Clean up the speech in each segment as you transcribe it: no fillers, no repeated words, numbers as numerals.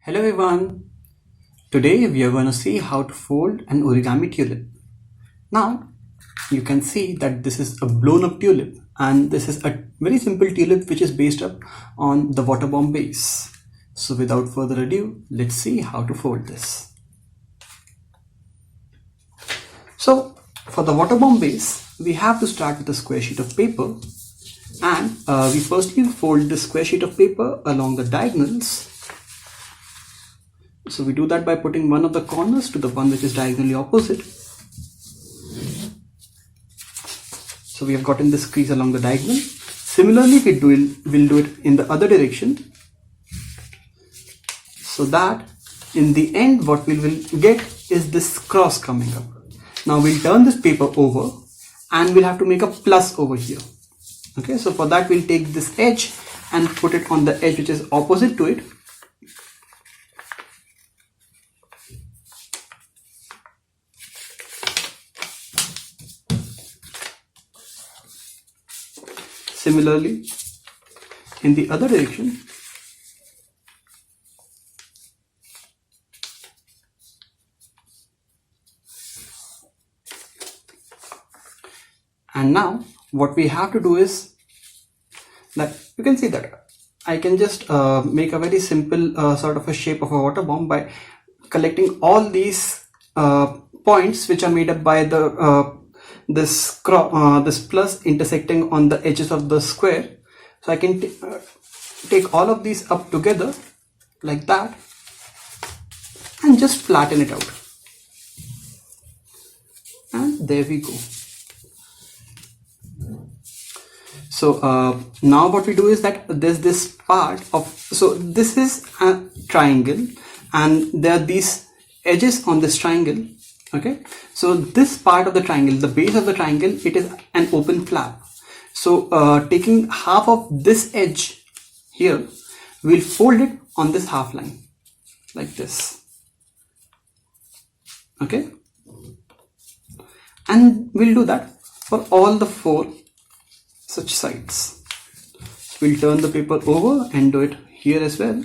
Hello everyone. Today we are going to see how to fold an origami tulip. Now you can see that this is a blown up tulip and this is a very simple tulip which is based up on the waterbomb base. So without further ado, let's see how to fold this. So for the waterbomb base, we have to start with a square sheet of paper, and we firstly fold the square sheet of paper along the diagonals. So we do that by putting one of the corners to the one which is diagonally opposite. So we have gotten this crease along the diagonal. Similarly, we'll do it in the other direction, so that in the end what we will get is this cross coming up. Now we'll turn this paper over and we'll have to make a plus over here. Okay, so for that we'll take this edge and put it on the edge which is opposite to it. Similarly, in the other direction, and now what we have to do is that you can see that I can just make a very simple sort of a shape of a water bomb by collecting all these points which are made up by the this plus intersecting on the edges of the square. So I can take all of these up together like that and just flatten it out, and there we go. So now what we do is that there's this part of, so this is a triangle and there are these edges on this triangle. Okay, so this part of the triangle, the base of the triangle, it is an open flap. So taking half of this edge here, we'll fold it on this half line like this. Okay, and we'll do that for all the four such sides. We'll turn the paper over and do it here as well.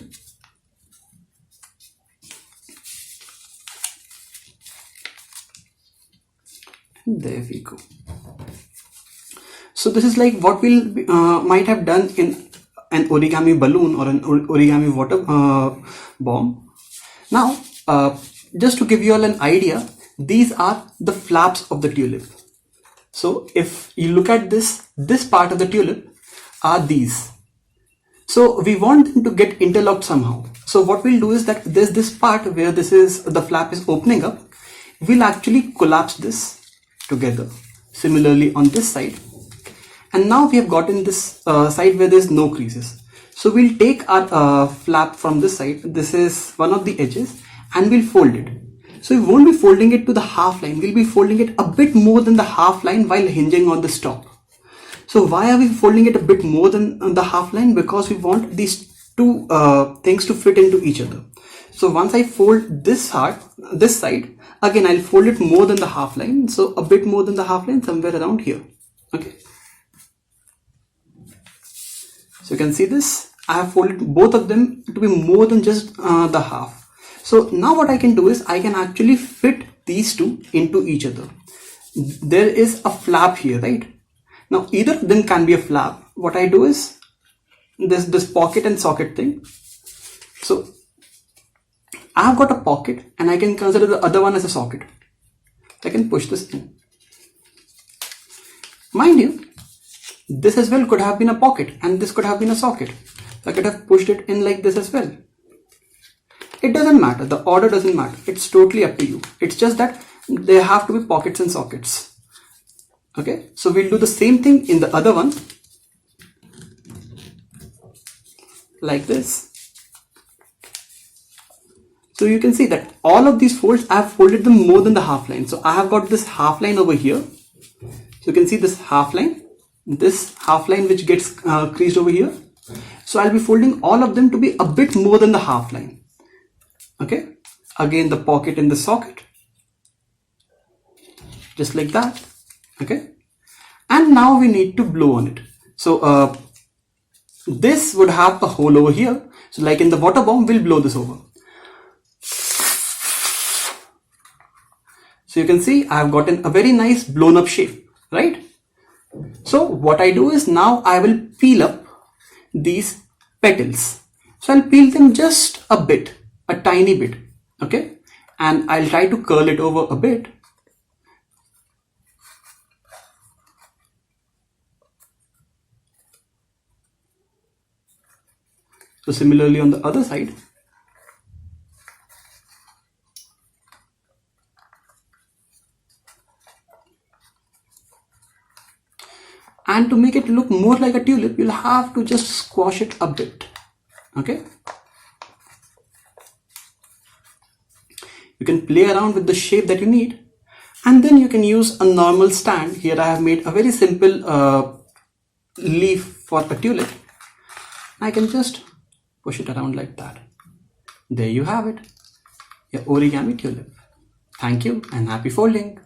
And there we go. So this is like what we'll might have done in an origami balloon or an origami water bomb. Now just to give you all an idea, these are the flaps of the tulip. So if you look at this part of the tulip are these. So we want them to get interlocked somehow. So what we'll do is that there's this part where the flap is opening up. We'll actually collapse this together. Similarly on this side. And now we have gotten this side where there's no creases. So we'll take our flap from this side. This is one of the edges, and we'll fold it. So we won't be folding it to the half line, we'll be folding it a bit more than the half line while hinging on the top. So why are we folding it a bit more than the half line? Because we want these two things to fit into each other. So once I fold this side, again I'll fold it more than the half line, so a bit more than the half line, somewhere around here. Okay. So you can see this, I have folded both of them to be more than just the half. So now what I can do is I can actually fit these two into each other. There is a flap here, right? Now either of them can be a flap. What I do is this pocket and socket thing. So I have got a pocket and I can consider the other one as a socket. I can push this in. Mind you, this as well could have been a pocket and this could have been a socket. I could have pushed it in like this as well. It doesn't matter, the order doesn't matter, it's totally up to you. It's just that there have to be pockets and sockets. Okay, so we'll do the same thing in the other one, like this. So you can see that all of these folds, I have folded them more than the half line. So I have got this half line over here. So you can see this half line which gets creased over here. So I'll be folding all of them to be a bit more than the half line. Okay, again the pocket and the socket, just like that. Okay, and now we need to blow on it. So this would have a hole over here. So like in the water bomb, we'll blow this over. So you can see I've gotten a very nice blown up shape, right? So what I do is now I will peel up these petals. So I'll peel them just a bit, a tiny bit, okay? And I'll try to curl it over a bit. So similarly on the other side. And to make it look more like a tulip, you'll have to just squash it a bit, okay? You can play around with the shape that you need, and then you can use a normal stand. Here I have made a very simple leaf for a tulip. I can just push it around like that. There you have it, your origami tulip. Thank you and happy folding.